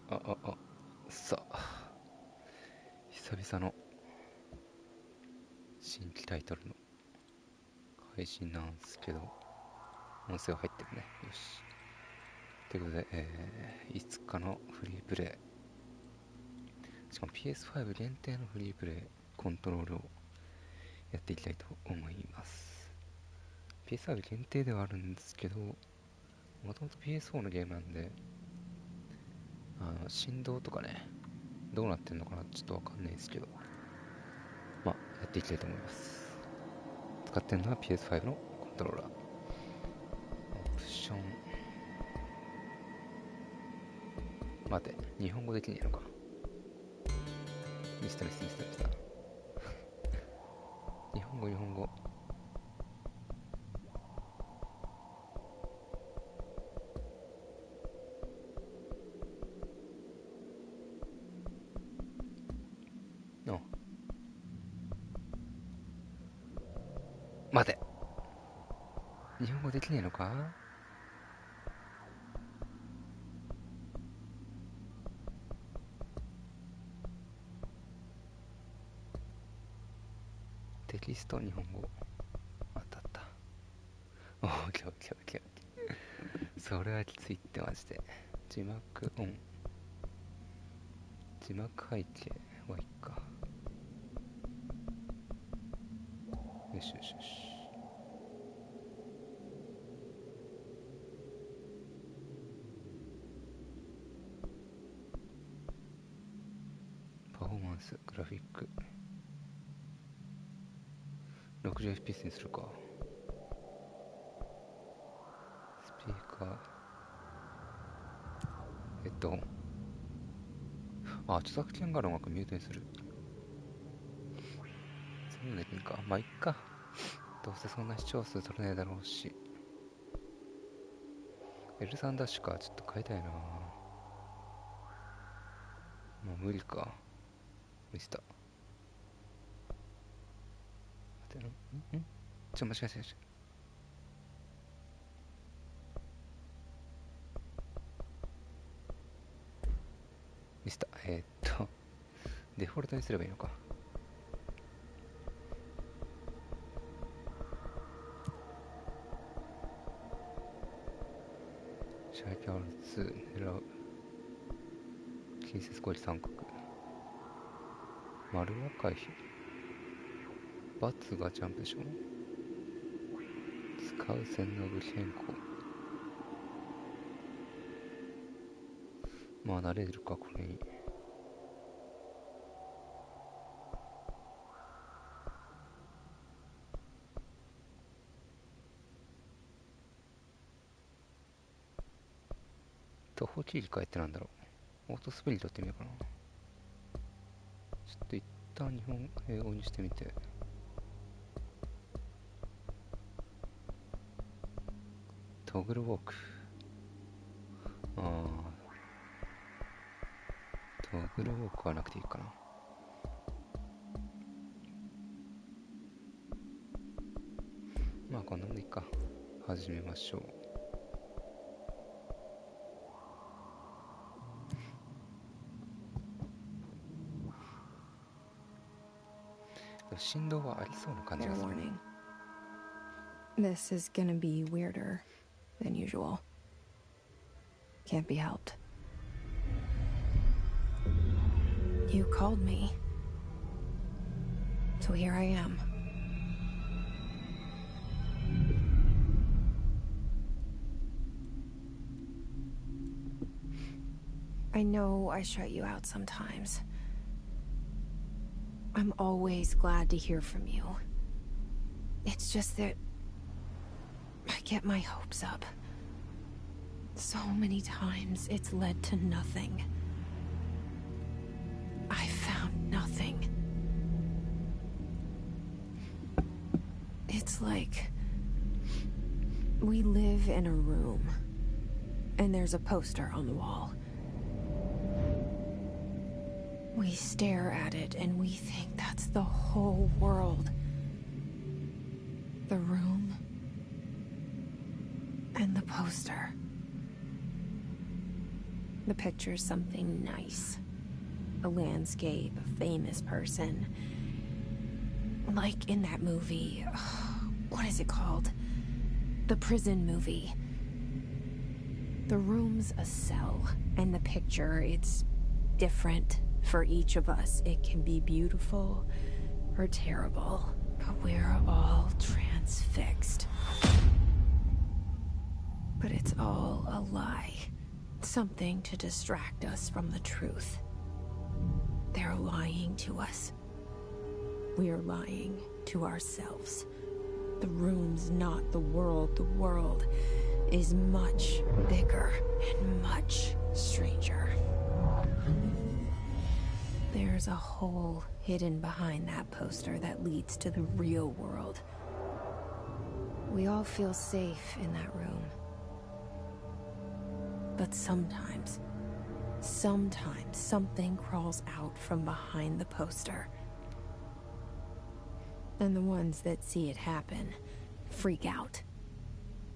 さあ、久々の新規タイトルの配信なんですけど、音声は入ってるね。よし。ということで、5日のフリープレイ、しかも PS5 限定のフリープレイ、コントロールをやっていきたいと思います。PS5 限定ではあるんですけど、もともと PS4 のゲームなんで、振動とかね、どうなってんのかなちょっとわかんないですけど、まあ、やっていきたいと思います。使ってるのは PS5 のコントローラー。オプション、待て、日本語できねえのか。ミスタミスタミスタミスタ。日本語日本語。あ、待て。日本語できねえのか。テキスト日本語。あったあった。オッケーオッケーオッケーオッケー。それはきついってマジで。字幕オン。字幕背景はいいか。よしよしよし。パフォーマンス、グラフィック。60fps にするか。スピーカー。ヘッドホン。著作権がある音楽ミュートにする。そういうのできんか。まあ、いっか。どうせそんな視聴数取れないだろうし。L3 ダッシュか。ちょっと変えたいな。もう無理か。ミスった。待って間違えた。ミスった。デフォルトにすればいいのか。射撃 R2 狙う。近接攻撃3角。丸は回避。×がジャンプでしょ。使う洗脳武器変更。まあ慣れるかこれに。徒歩切り替えってなんだろう。オートスプリントってみようかな。ちょっと一旦日本英語にしてみて。トグルウォーク。トグルウォークはなくていいかな。まあこんなんでいいか。始めましょう。振動はありそうな感じが Fair する。warning. This is gonna be weirder than usual. Can't be helped. You called me. So here I am. I know I shut you out sometimes. I'm always glad to hear from you. It's just that I get my hopes up. So many times it's led to nothing. I found nothing. It's like we live in a room, and there's a poster on the wall. We stare at it and we think that's the whole world. The room and the poster. The picture's something nice. A landscape, a famous person. Like in that movie. What is it called? The prison movie. The room's a cell, and the picture, it's different for each of us. It can be beautiful or terrible, but we're all transfixed. But it's all a lie. Something to distract us from the truth. They're lying to us. We're lying to ourselves. The room's not the world. The world is much bigger and much stranger. There's a hole hidden behind that poster that leads to the real world. We all feel safe in that room. But sometimes something crawls out from behind the poster. And the ones that see it happen freak out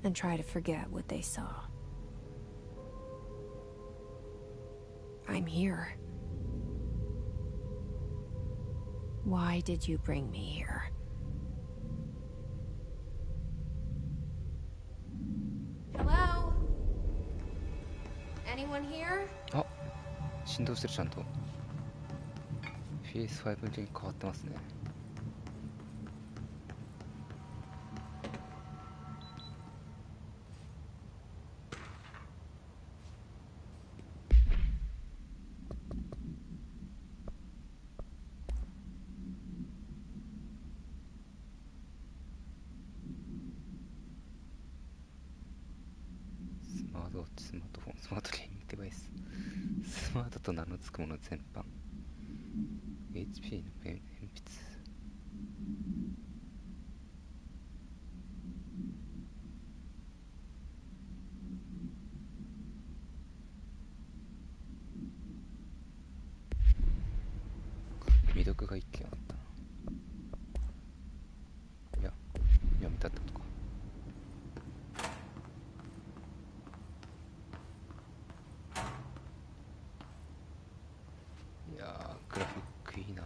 and try to forget what they saw. I'm here. Why did you bring me here? Hello? Anyone here? あ、振動してる。ちゃんと PS5 に変わってますね。スマートウォッチ、スマートフォン、スマートゲーミングデバイス、スマートと名の付くもの全般、 HP の鉛筆、未読が1件あったな。いや、読みたってことか。いやー、グラフィックいいな。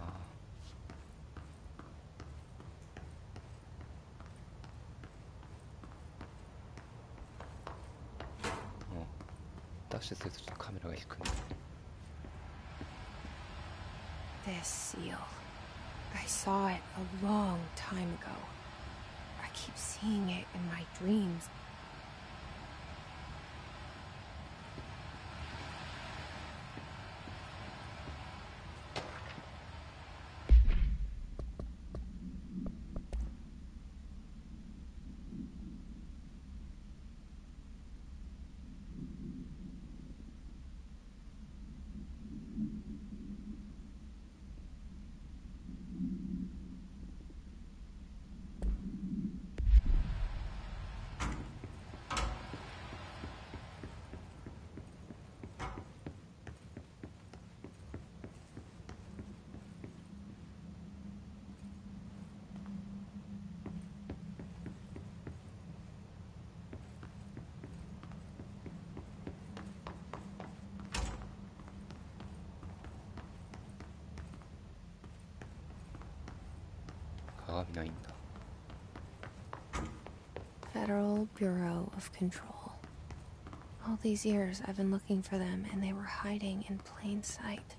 ダッシュするとちょっとカメラが引くんだ。 This seal. I saw it a long time ago. I keep seeing it in my dreams.鏡ないんだ。 Federal Bureau of Control. All these years I've been looking for them and they were hiding in plain sight.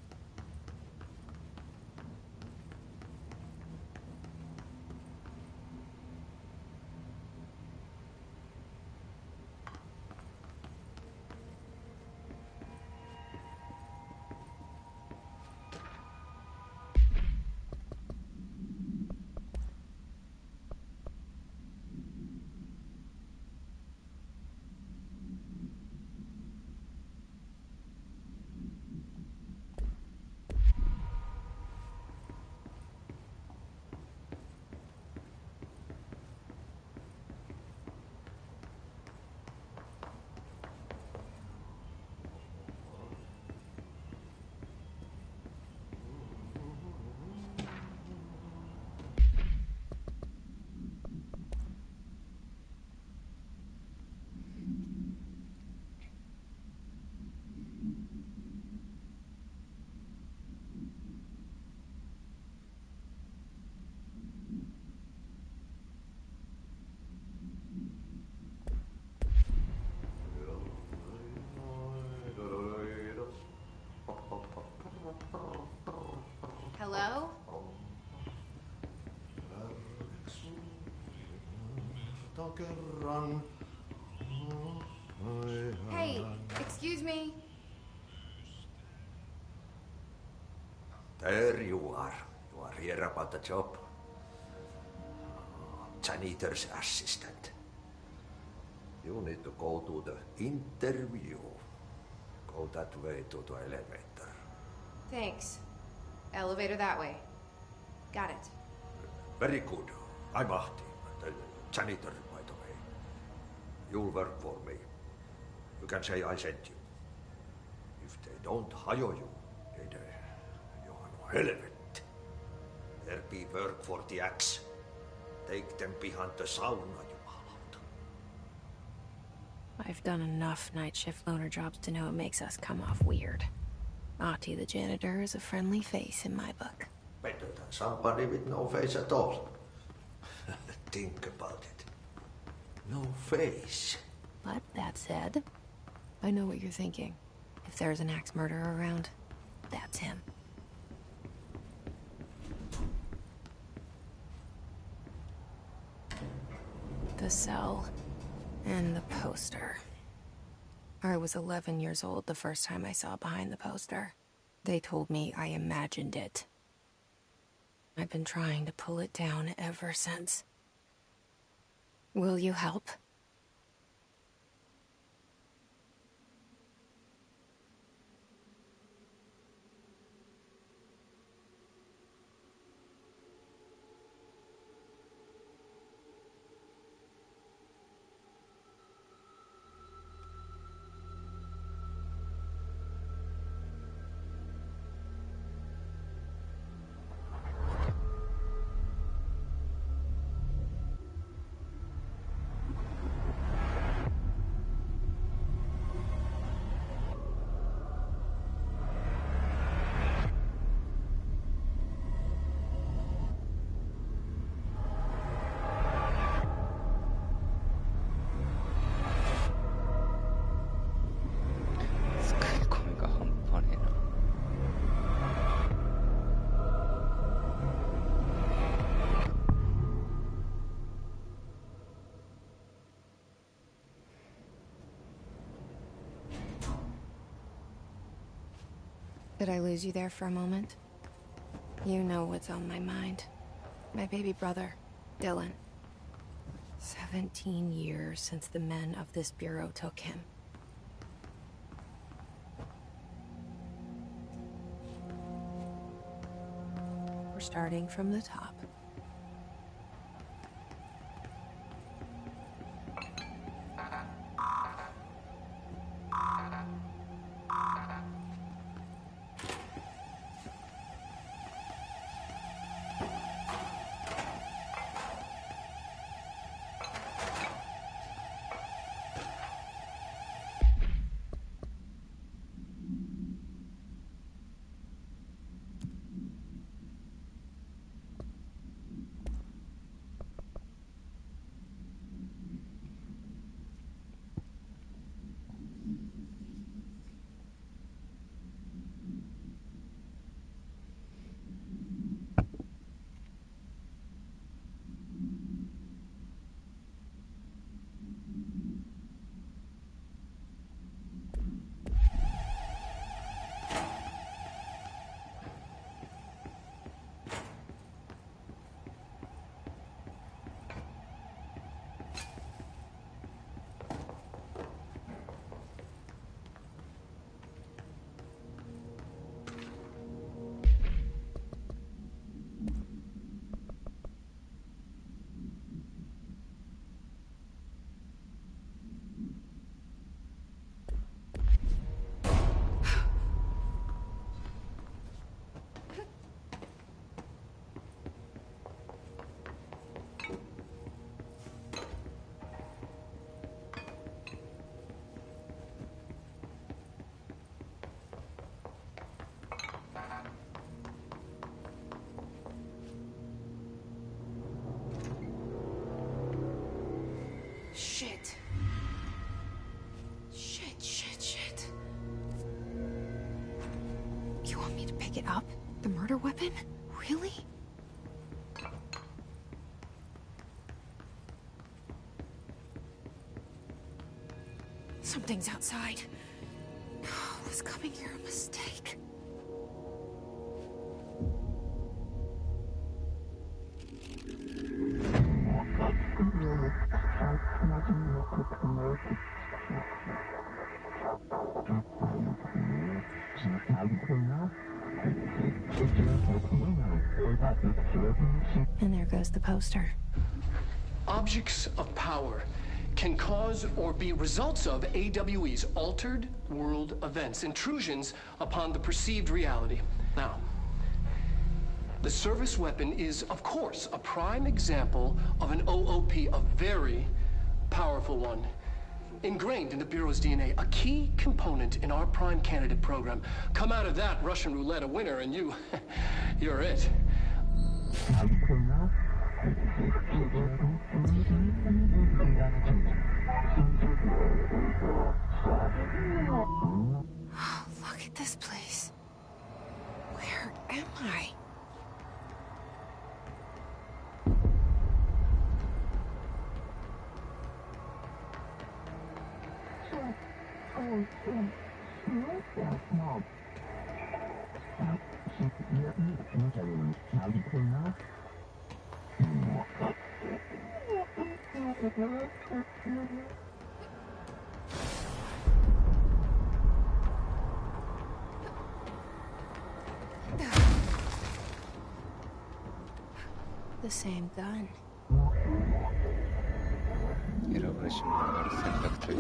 Hello? Hey, excuse me. There you are. You are here about the job. Janitor's assistant. You need to go to the interview. Go that way to the elevator. Thanks. Elevator that way. Got it. Very good. I'm Ahti, the janitor, by the way. You'll work for me. You can say I sent you. If they don't hire you, then you are no helvet. There be work for the axe. Take them behind the sauna, jumalauta. I've done enough night shift loner jobs to know it makes us come off weird. Ahti the janitor is a friendly face in my book. Better than somebody with no face at all. Think about it. No face. But that said, I know what you're thinking. If there's an axe murderer around, that's him. The cell and the poster. I was 11 years old the first time I saw behind the poster. They told me I imagined it. I've been trying to pull it down ever since. Will you help? Did I lose you there for a moment? You know what's on my mind. My baby brother, Dylan. 17 years since the men of this bureau took him. We're starting from the top. Shit. Shit. You want me to pick it up? The murder weapon? Really? Something's outside. Was coming here a mistake? And there goes the poster. Objects of power can cause or be results of AWE's altered world events, intrusions upon the perceived reality. Now, the service weapon is, of course, a prime example of an OOP, a very powerful one. Ingrained in the Bureau's DNA, a key component in our prime candidate program. Come out of that Russian roulette a winner and you're it. Oh, look at this place. Where am I? The same gun. 選ばれし者がある選択という。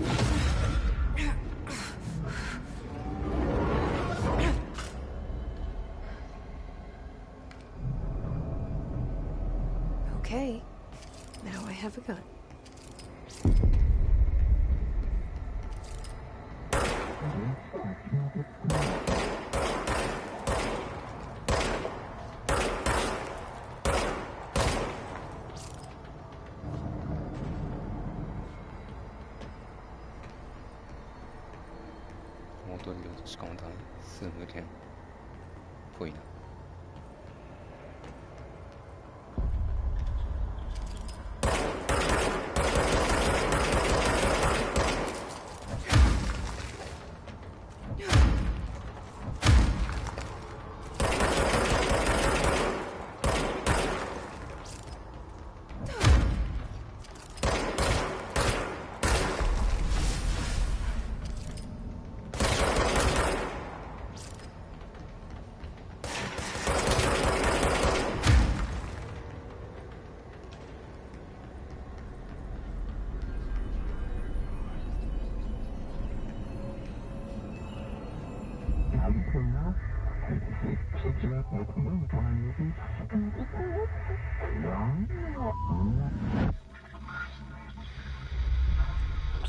Okay, now I have a gun.戻りをしかも単数無限っぽいな。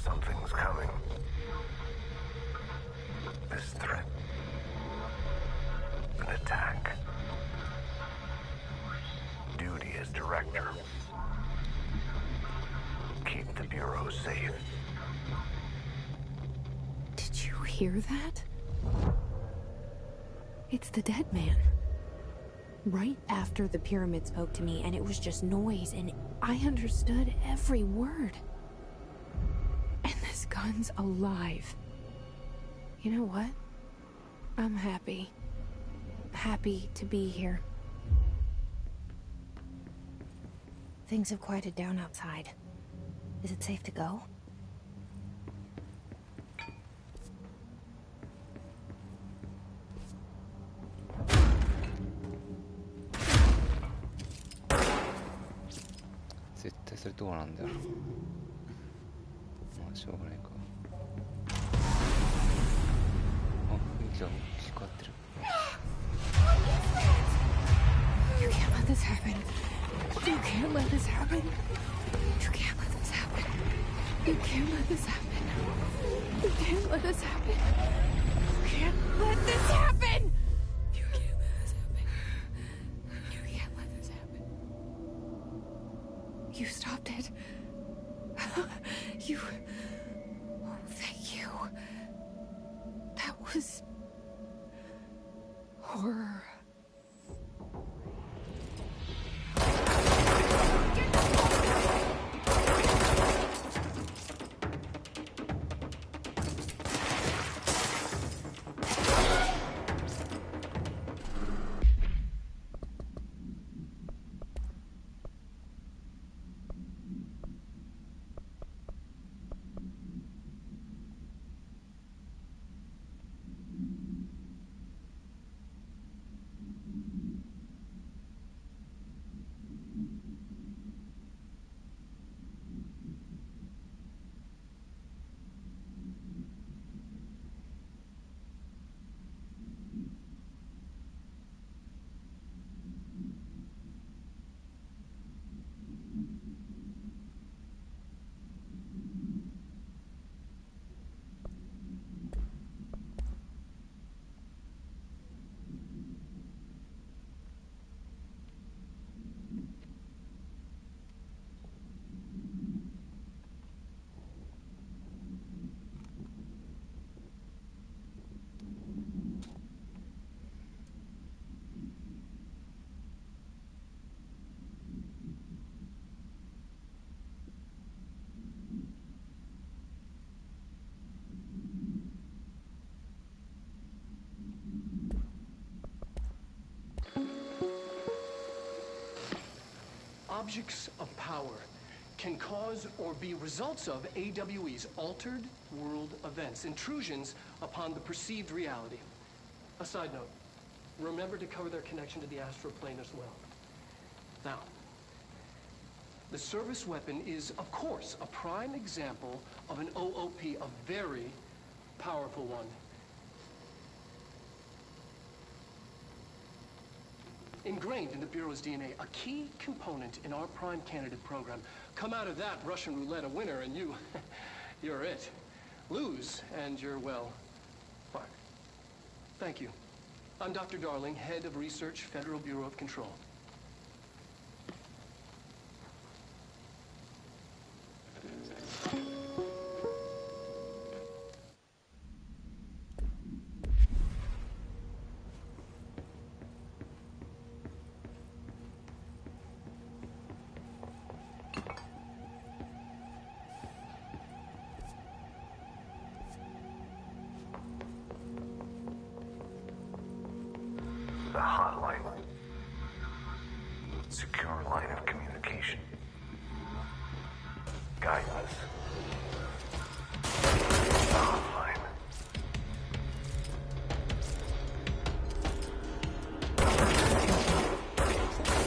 Something's coming. This threat. An attack. Duty as director. Keep the Bureau safe. Did you hear that? It's the dead man. Right after the pyramid spoke to me, and it was just noise, and I understood every word. And this gun's alive. You know what? I'm happy. Happy to be here. Things have quieted down outside. Is it safe to go?絶対それどうなんだよ。まあしょうがないか。あ、雰囲気が大きく変わってる。You can't let this happen. You can't let this happen. You can't let this happen. You can't let this happen. You can't let this happen. You can't let this happen. You can't let this happen. You can't let this happen. You stopped it. You... Oh, thank you. That was... horror. objects of power can cause or be results of AWE's altered world events, intrusions upon the perceived reality. A side note, remember to cover their connection to the astral plane as well. Now, the service weapon is, of course, a prime example of an OOP, a very powerful one. Ingrained in the Bureau's DNA, a key component in our prime candidate program. Come out of that Russian roulette a winner and you're it. Lose and you're, well, fired. Thank you. I'm Dr. Darling, Head of Research, Federal Bureau of Control. The hotline. Secure line of communication. Guidance. The hotline.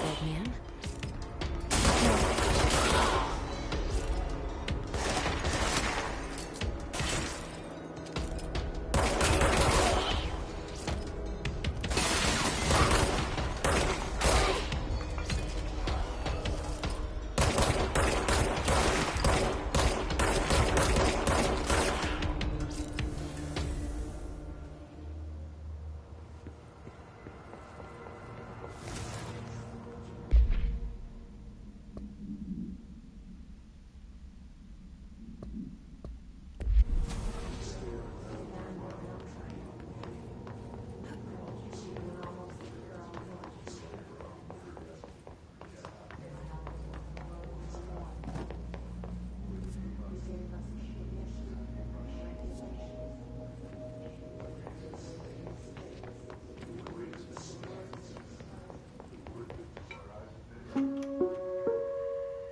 Old man?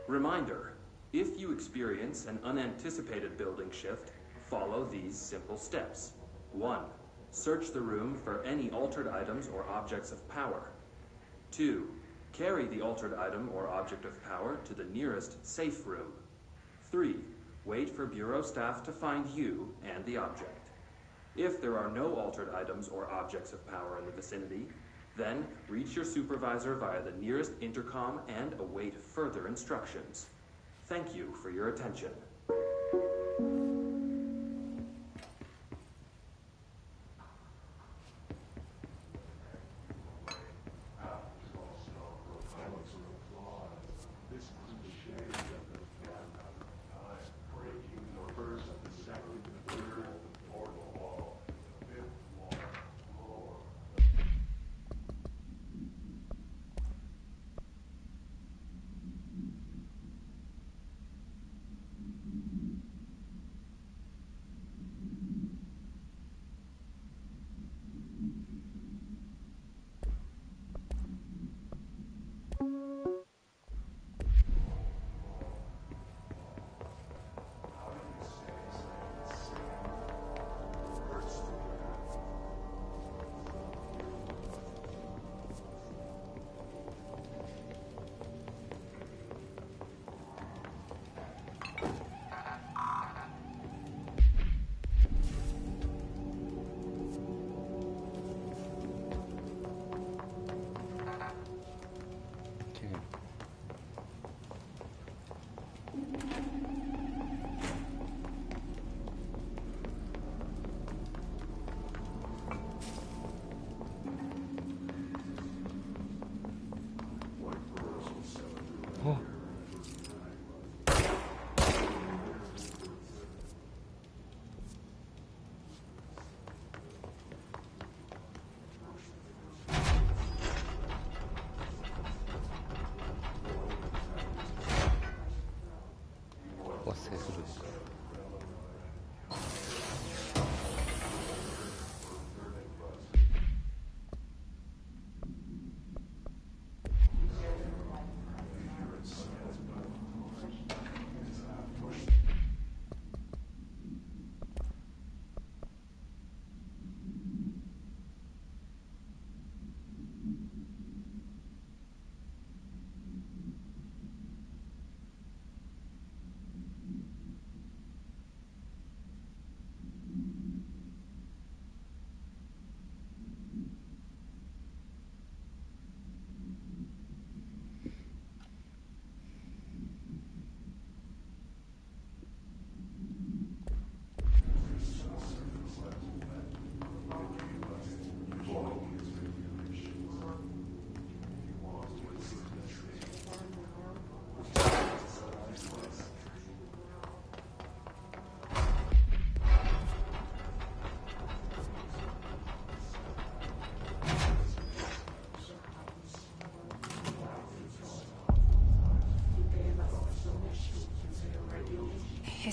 Reminder, if you experience an unanticipated building shift, follow these simple steps. 1. Search the room for any altered items or objects of power. 2. Carry the altered item or object of power to the nearest safe room. 3. Wait for Bureau staff to find you and the object. If there are no altered items or objects of power in the vicinity, then reach your supervisor via the nearest intercom and await further instructions. Thank you for your attention.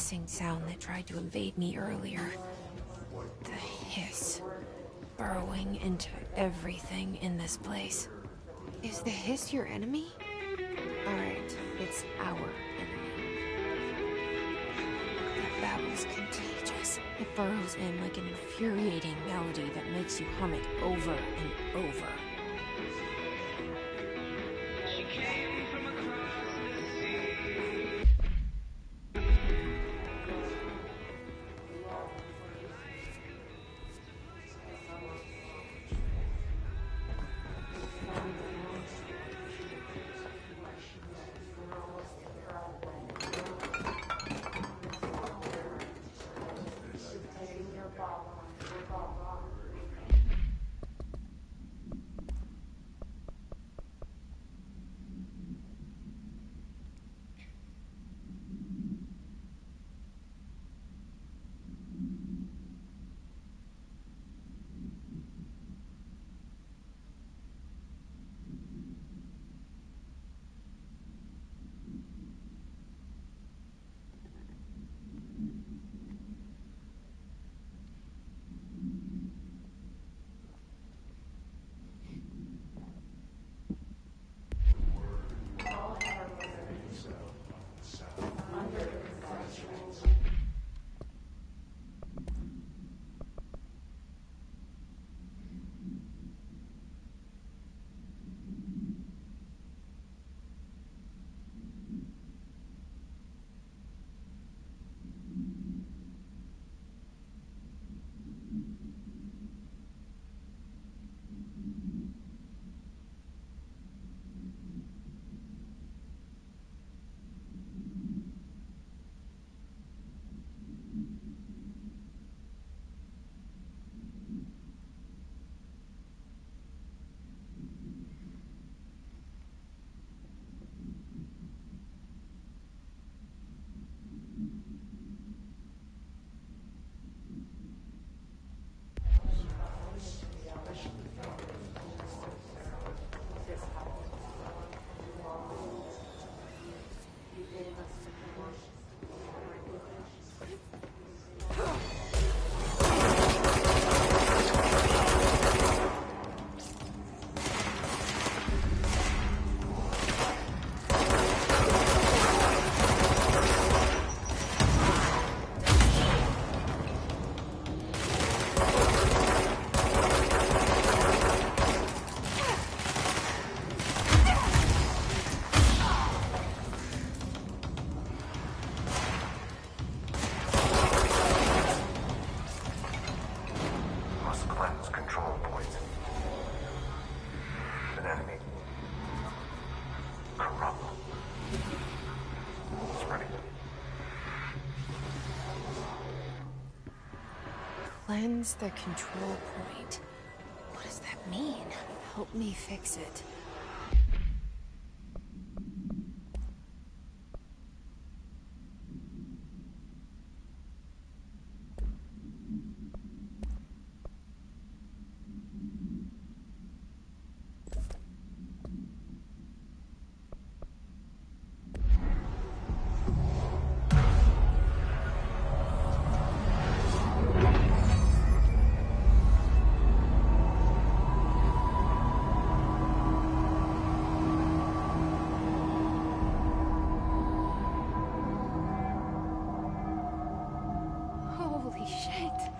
hissing sound that tried to invade me earlier. The hiss. Burrowing into everything in this place. Is the hiss your enemy? Alright, it's our enemy. That babble's contagious. It burrows in like an infuriating melody that makes you hum it over and over. Cleanse the control point. What does that mean? Help me fix it. Holy shit!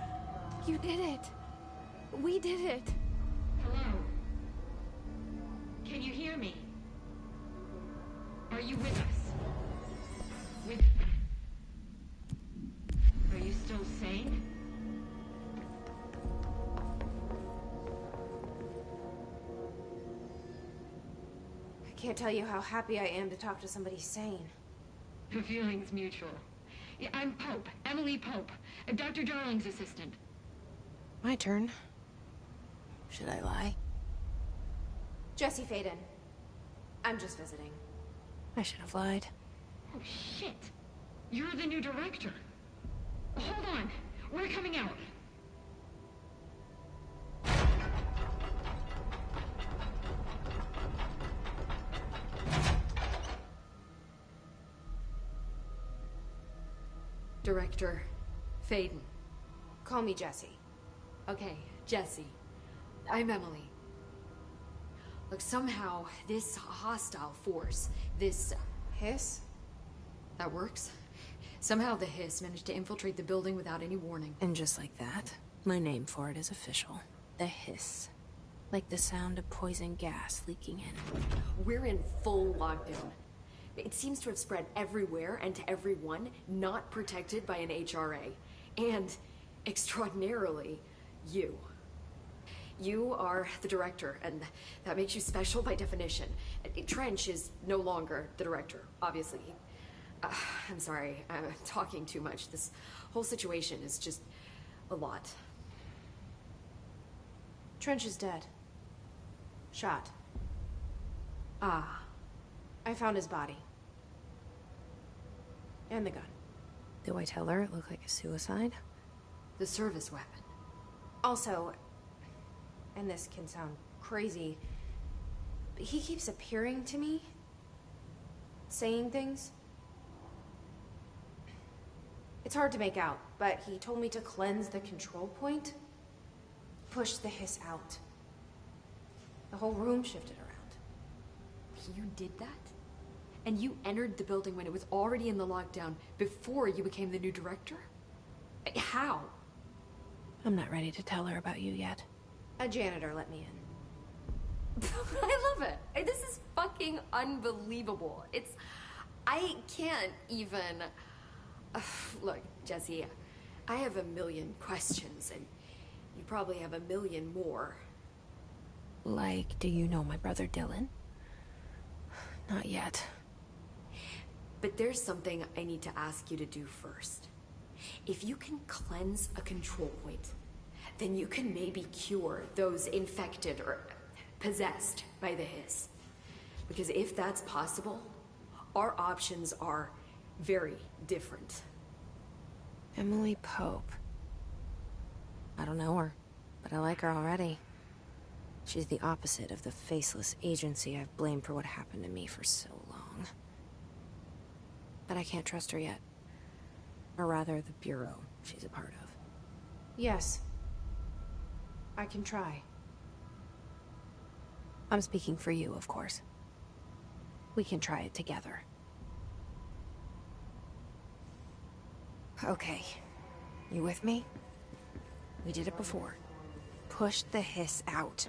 You did it! We did it! Hello? Can you hear me? Are you with us? With... Are you still sane? I can't tell you how happy I am to talk to somebody sane. The feeling's mutual. Yeah, I'm Pope, Emily Pope, Dr. Darling's assistant. My turn. Should I lie? Jesse Faden. I'm just visiting. I should have lied. Oh, shit. You're the new director. Hold on. We're coming out. Director Faden. Call me Jessie. Okay, Jesse. I'm Emily. Look, somehow this hostile force, this Hiss? that works. Somehow the hiss managed to infiltrate the building without any warning. And just like that, my name for it is official. The hiss. Like the sound of poison gas leaking in. We're in full lockdown. It seems to have spread everywhere and to everyone not protected by an HRA. And, extraordinarily, you. You are the director, and that makes you special by definition. Trench is no longer the director, obviously. I'm sorry, I'm talking too much. This whole situation is just a lot. Trench is dead. Shot. Ah. I found his body. And the gun. Do I tell her it looked like a suicide? The service weapon. Also, and this can sound crazy, but he keeps appearing to me, saying things. It's hard to make out, but he told me to cleanse the control point, push the hiss out. The whole room shifted around. You did that? And you entered the building when it was already in the lockdown before you became the new director? How? I'm not ready to tell her about you yet. A janitor let me in. I love it. This is fucking unbelievable. I can't even... Look, Jesse, I have a million questions, and you probably have a million more. Like, do you know my brother Dylan? Not yet. But there's something I need to ask you to do first. If you can cleanse a control point, then you can maybe cure those infected or possessed by the hiss. Because if that's possible, our options are very different. Emily Pope. I don't know her, but I like her already. She's the opposite of the faceless agency I've blamed for what happened to me for so long. But I can't trust her yet. Or rather, the bureau she's a part of. Yes. I can try. I'm speaking for you, of course. We can try it together. Okay. You with me? We did it before. Push the hiss out.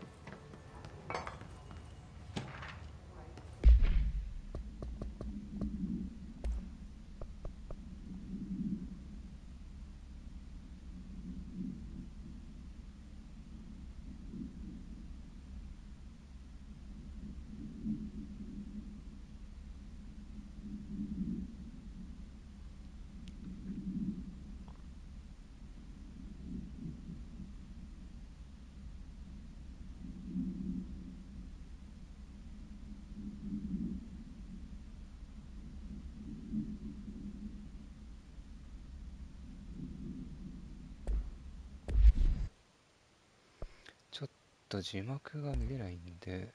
ちょっと字幕が見れないんで、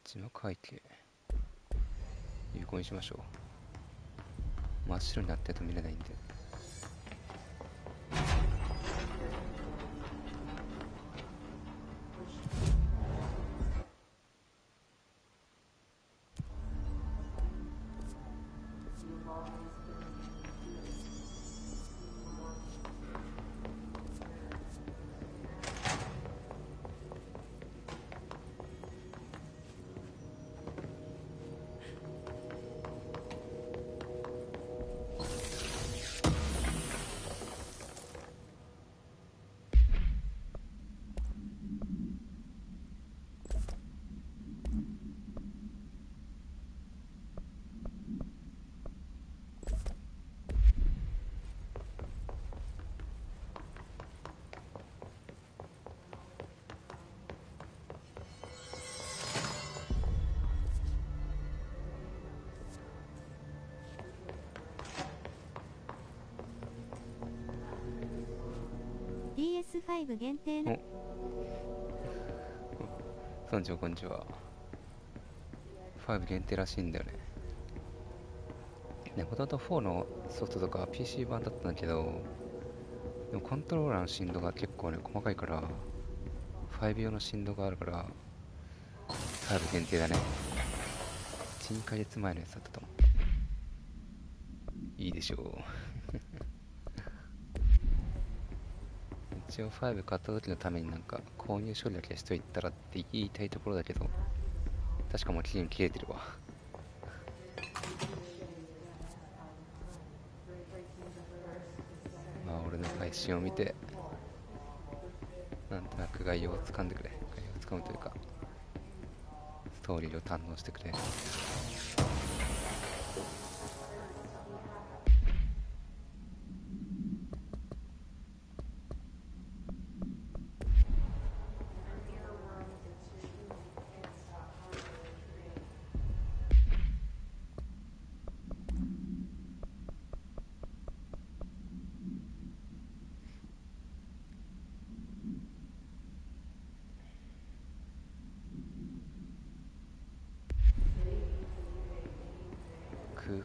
字幕背景有効にしましょう。真っ白になってると見れないんで。PS5 限定の村長こんにちは。5限定らしいんだよね。ね、もともと4のソフトとか PC 版だったんだけど、でもコントローラーの振動が結構ね、細かいから、5用の振動があるから、5限定だね。1、2ヶ月前のやつだったと思う。いいでしょう。一応5買った時のためになんか購入処理だけしといたらって言いたいところだけど、確かもう期限切れてるわ。まあ俺の配信を見てなんとなく概要をつかんでくれ。概要をつかむというかストーリーを堪能してくれ。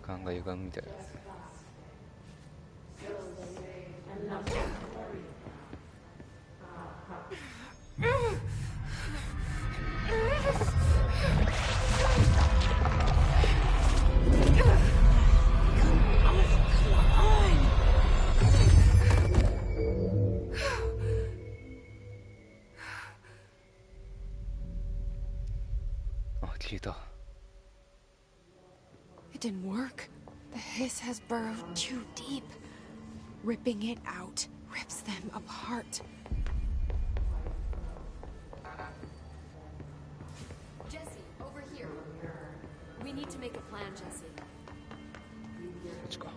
空間が歪むみたいな。あ、消えた。It didn't work. The hiss has burrowed too deep. Ripping it out rips them apart. Jesse, over here. We need to make a plan, Jesse. こっちか。こ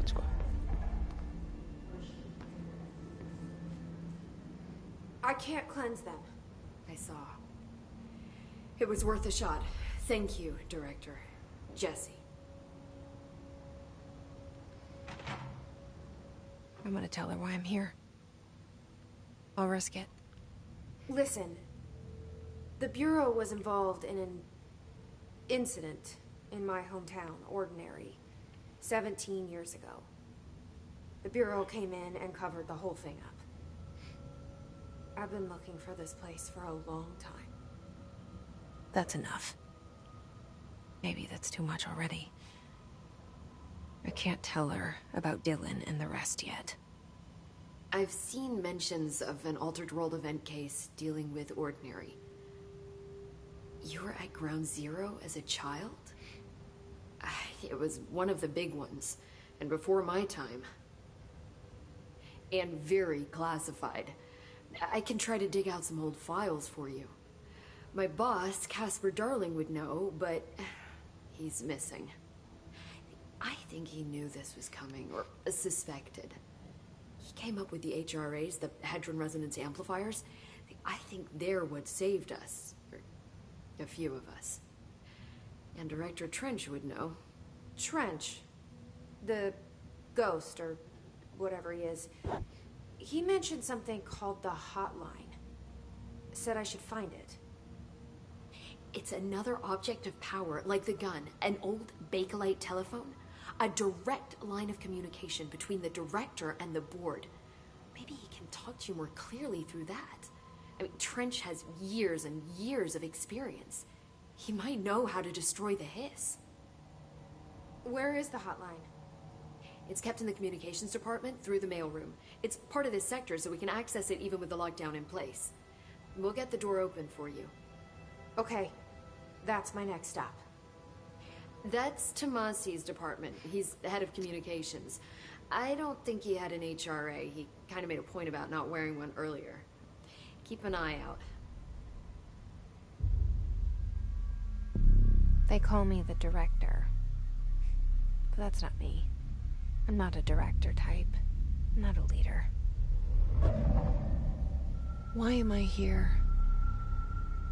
っちか。I can't cleanse them. I saw. It was worth a shot. Thank you, Director. Jesse. I'm gonna tell her why I'm here. I'll risk it. Listen. The Bureau was involved in an incident in my hometown, Ordinary, 17 years ago. The Bureau came in and covered the whole thing up. I've been looking for this place for a long time. That's enough. Maybe that's too much already. I can't tell her about Dylan and the rest yet. I've seen mentions of an Altered World event case dealing with Ordinary. You were at Ground Zero as a child? It was one of the big ones, and before my time. And very classified. I can try to dig out some old files for you. My boss, Casper Darling, would know, but he's missing. I think he knew this was coming, or suspected. He came up with the HRAs, the Hadron Resonance Amplifiers. I think they're what saved us. Or a few of us. And Director Trench would know. Trench. The ghost, or whatever he is. He mentioned something called the hotline. Said I should find it. It's another object of power, like the gun, an old Bakelite telephone. A direct line of communication between the director and the board. Maybe he can talk to you more clearly through that. I mean, Trench has years and years of experience. He might know how to destroy the hiss. Where is the hotline? It's kept in the communications department through the mailroom. It's part of this sector, so we can access it even with the lockdown in place. We'll get the door open for you. Okay, that's my next stop. That's Tomasi's department. He's the head of communications. I don't think he had an HRA. He kind of made a point about not wearing one earlier. Keep an eye out. They call me the director. But that's not me. I'm not a director type. I'm not a leader. Why am I here?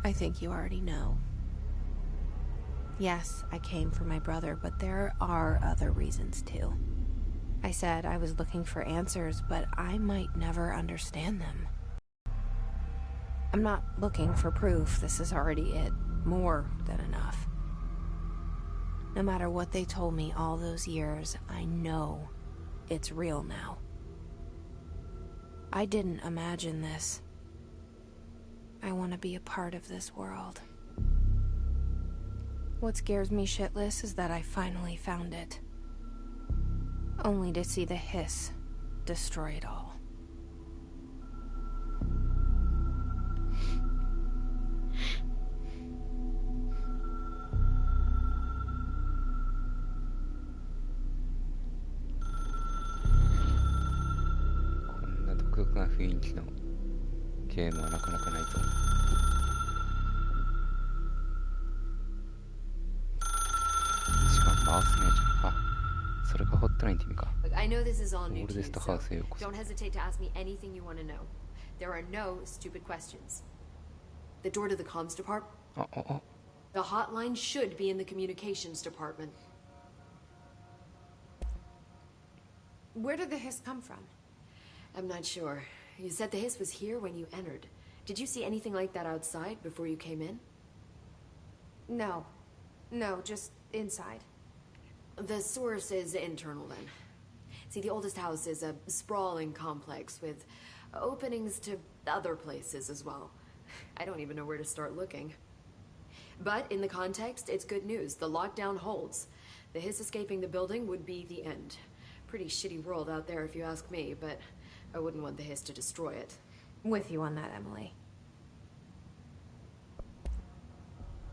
I think you already know. Yes, I came for my brother, but there are other reasons too. I said I was looking for answers, but I might never understand them. I'm not looking for proof. This is already it. More than enough. No matter what they told me all those years, I know it's real now. I didn't imagine this. I want to be a part of this world. What scares me shitless is that I finally found it. Only to see the hiss destroy it all. こんな独特な雰囲気のゲームはなかなかないと思う。しかも回せないじゃん。あ、それがホットラインって意味か。 Look, I know this is all new to you, オールデスト so ハウスへようこそ。 don't hesitate to ask me anything you want to know. There are no stupid questions. The door to the comms department? あ、 The hotline should be in the communications department. Where did the hiss come from? I'm not sure. You said the hiss was here when you entered. Did you see anything like that outside before you came in? No. No, just inside. The source is internal then. See, the oldest house is a sprawling complex with openings to other places as well. I don't even know where to start looking. But in the context, it's good news. The lockdown holds. The hiss escaping the building would be the end. Pretty shitty world out there if you ask me, but I wouldn't want the hiss to destroy it. With you on that, Emily.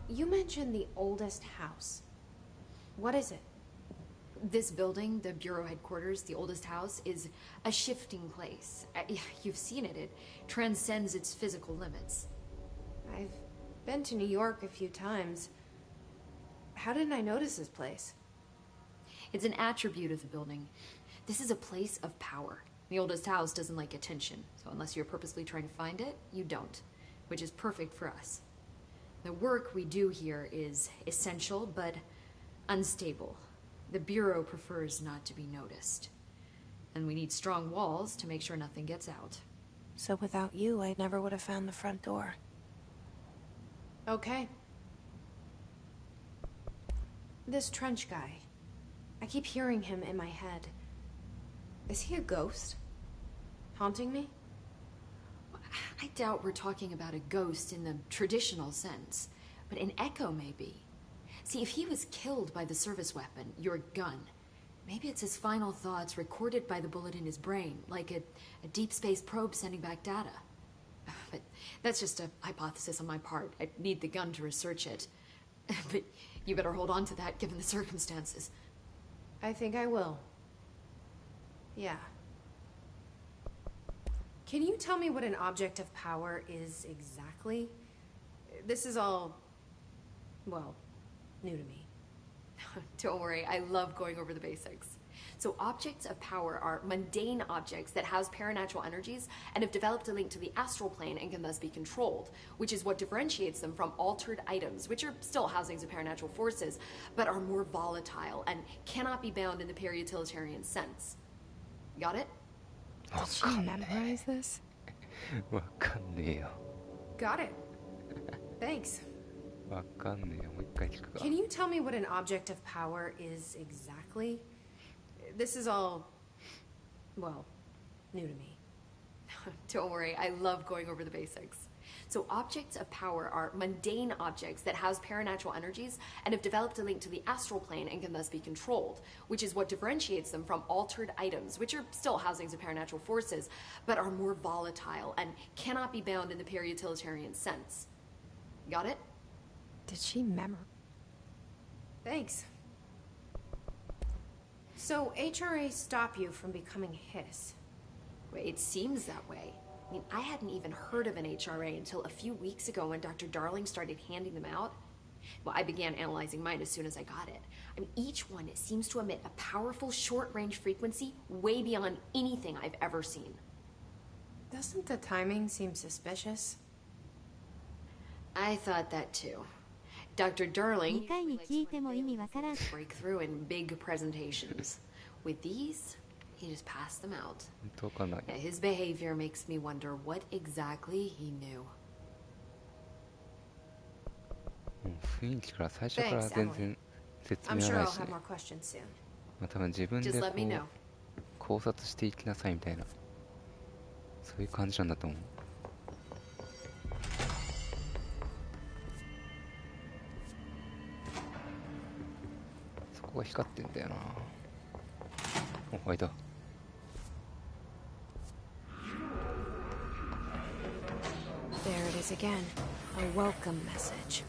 You mentioned the oldest house. What is it? This building, the Bureau headquarters, the oldest house, is a shifting place. You've seen it. It transcends its physical limits. I've been to New York a few times. How didn't I notice this place? It's an attribute of the building. This is a place of power. The oldest house doesn't like attention, so unless you're purposely trying to find it, you don't, which is perfect for us. The work we do here is essential, but unstable. The Bureau prefers not to be noticed. And we need strong walls to make sure nothing gets out. So without you, I never would have found the front door. Okay. This trench guy. I keep hearing him in my head. Is he a ghost? Haunting me? I doubt we're talking about a ghost in the traditional sense, but an echo maybe. See, if he was killed by the service weapon, your gun, maybe it's his final thoughts recorded by the bullet in his brain, like a deep space probe sending back data. But that's just a hypothesis on my part. I need the gun to research it. But you better hold on to that given the circumstances. I think I will. Yeah. Can you tell me what an object of power is exactly? This is all, well, new to me. Don't worry, I love going over the basics. So objects of power are mundane objects that house paranatural energies and have developed a link to the astral plane and can thus be controlled, which is what differentiates them from altered items, which are still housings of paranatural forces, but are more volatile and cannot be bound in the peri-utilitarian sense. Got it? Did she memorize this? わかんねえよ。 Got it. Thanks. わかんねえよ。もう一回聞くか。 Can you tell me what an object of power is exactly? This is all, well, new to me. Don't worry, I love going over the basics. So objects of power are mundane objects that house paranatural energies and have developed a link to the astral plane and can thus be controlled, which is what differentiates them from altered items, which are still housings of paranatural forces, but are more volatile and cannot be bound in the peri-utilitarian sense. Got it? Did she memorize? Thanks. So HRA stop you from becoming Hiss? It seems that way. I mean, I hadn't even heard of an HRA until a few weeks ago when Dr. Darling started handing them out. Well, I began analyzing mine as soon as I got it. I mean, each one seems to emit a powerful short-range frequency way beyond anything I've ever seen. Doesn't the timing seem suspicious? I thought that too. Dr. Darling 2回に聞いても意味わからん。 breakthrough in big presentations. With these, he just passed them out. 本当かな。 Yeah, his behavior makes me wonder what exactly he knew. もう雰囲気から最初から全然説 I'm 明 sure はな I'll いし have ね。 more questions soon. まあ多分自分で Just こ let me know. う考察していきなさいみたいな、そういう感じなんだと思う。そこが光ってんだよな。お、開いた。There it is again. A welcome message.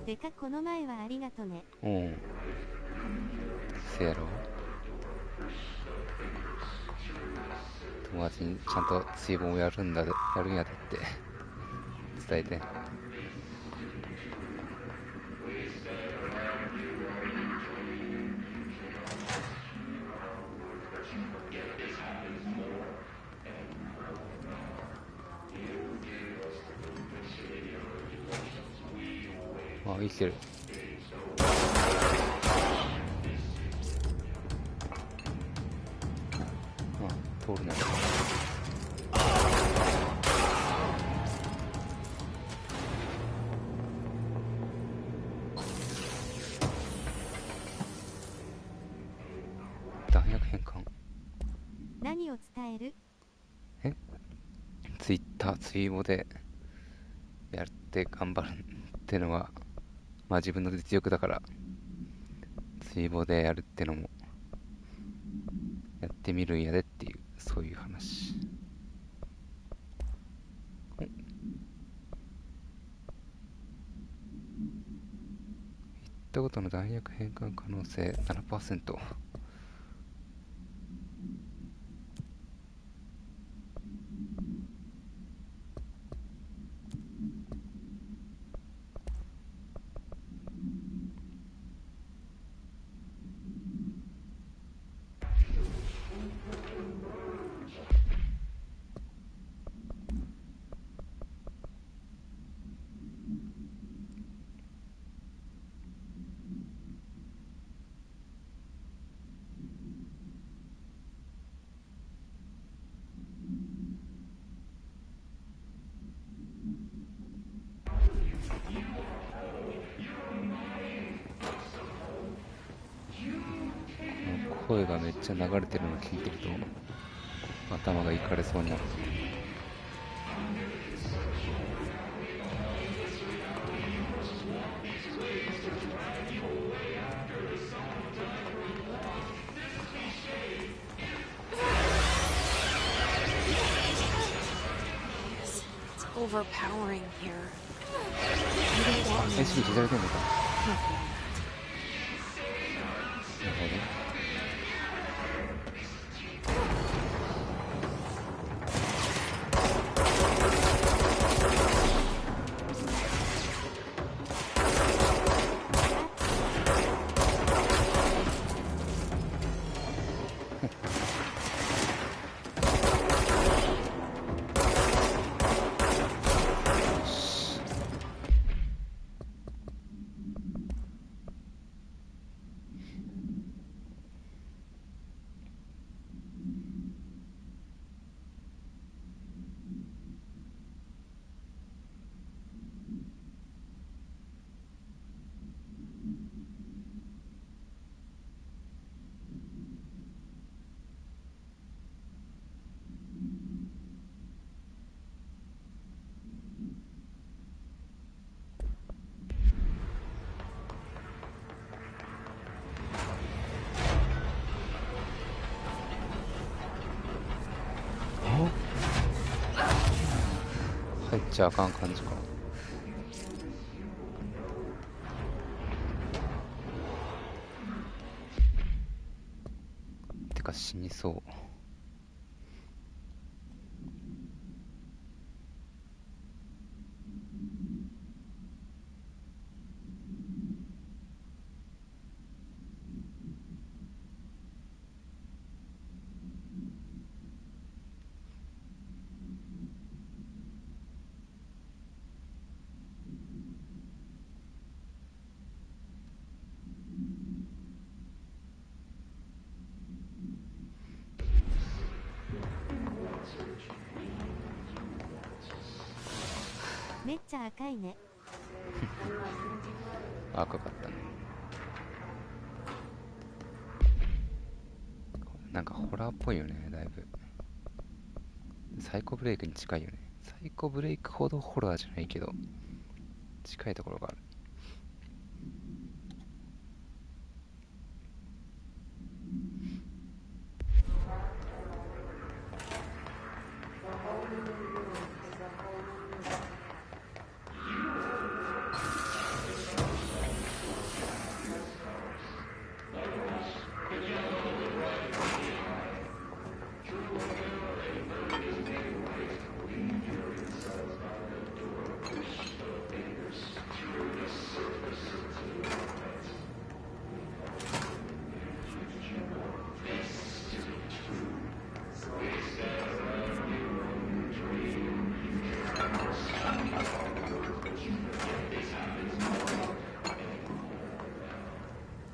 てかこの前はありがとね。うん。せやろ。友達にちゃんと追放をやるんやでって伝えて。あ、生きてる。あ、通るな。弾薬変換。何を伝える？ツイッター、ツイーボでやって頑張るってのは、まあ自分の実力だから、ツイーボでやるってのも、やってみるんやでっていう、そういう話。お、言ったことの弾薬変換可能性 7%。声がめっちゃ流れてるのを聞いてると頭がいかれそうになる。It's overpowering here. あ、選手に左でんのか。なるほど。入っちゃあかん感じか。てか死にそう。めっちゃ赤いね。赤かったね。なんかホラーっぽいよね、だいぶ。サイコブレイクに近いよね。サイコブレイクほどホラーじゃないけど、近いところがある。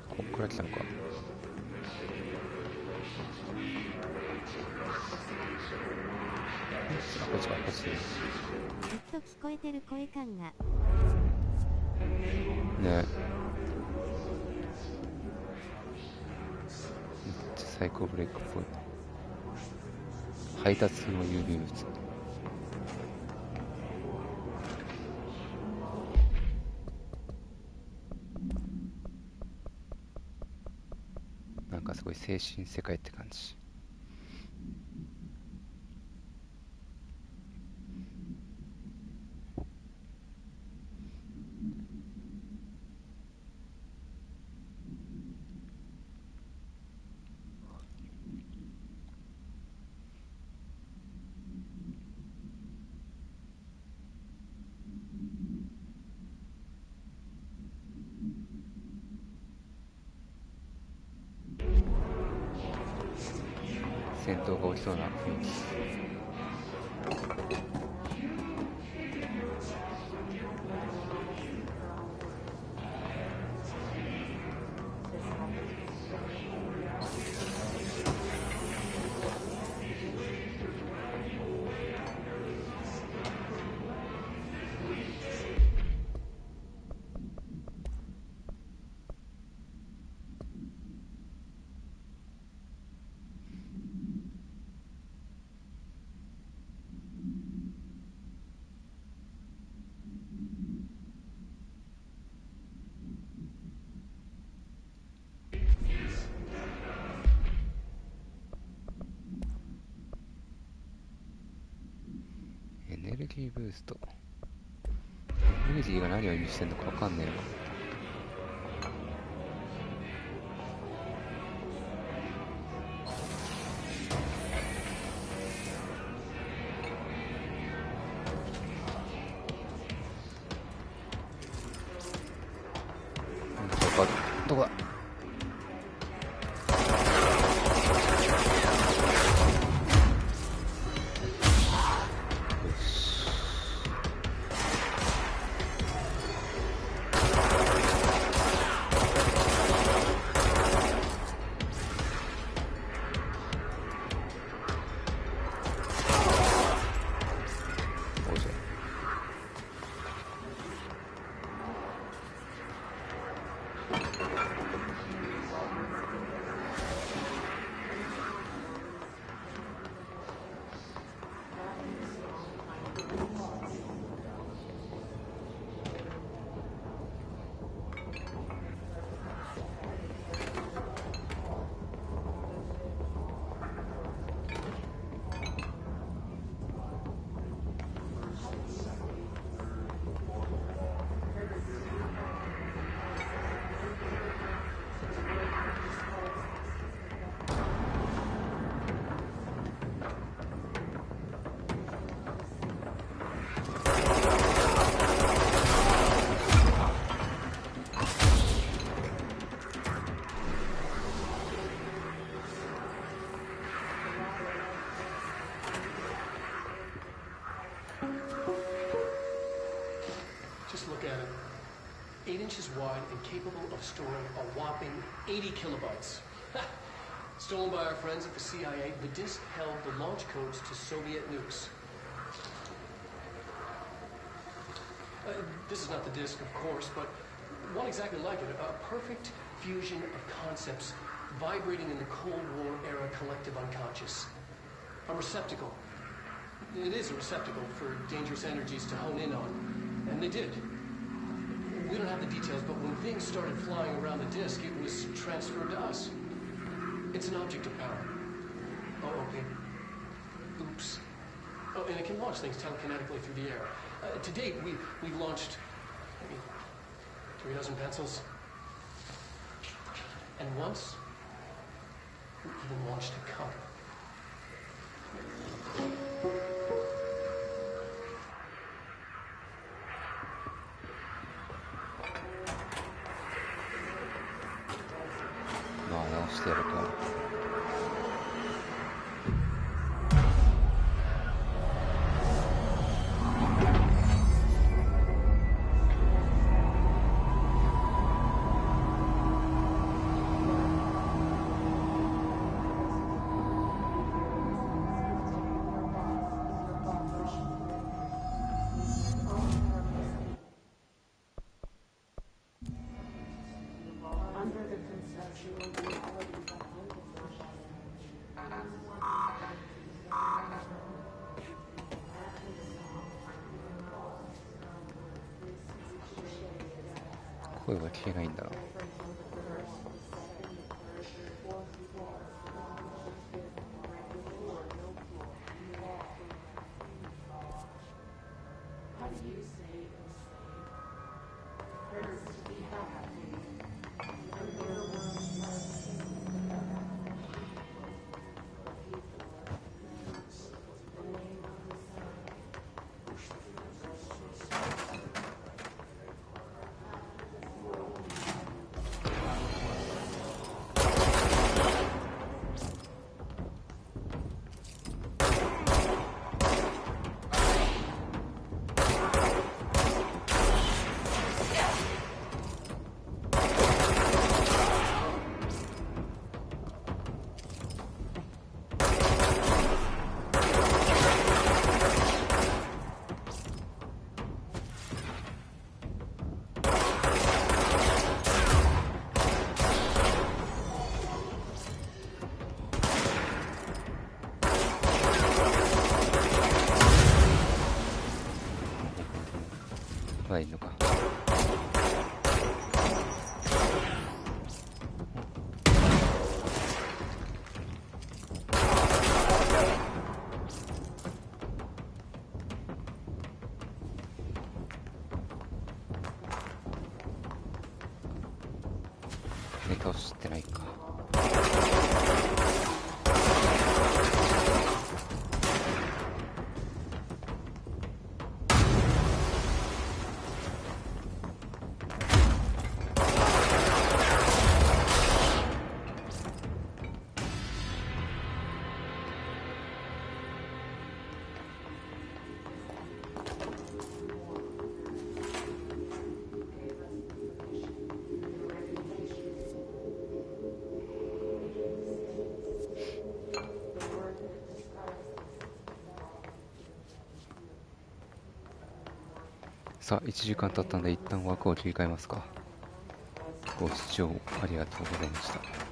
こっから来たのか。こっちか、こっち。ずっと聞こえてる声感が。ね。めっちゃサイコブレイクっぽい。配達の郵便物。なんかすごい精神世界って感じ。戦闘が起きそうな雰囲気。エネルギーブースト。エネルギーが何を意味してんのかわかんねえな。どこだ。Just look at it. 8 inches wide and capable of storing a whopping 80 kilobytes. Stolen by our friends at the CIA, the disk held the launch codes to Soviet nukes. This is not the disc, of course, but one exactly like it. A perfect fusion of concepts vibrating in the Cold War era collective unconscious. A receptacle. It is a receptacle for dangerous energies to hone in on. And they did. We don't have the details, but when things started flying around the disk, it was transferred to us. It's an object of power. Oh, okay. Oops. Oh, and it can launch things telekinetically through the air. To date, we've launched maybe 3 dozen pencils. And once, we even launched a cup.まあ直してやるか。声が聞けないんだな。まだいいのか。ネタを知ってないか。さあ1時間経ったので一旦枠を切り替えますか。ご視聴ありがとうございました。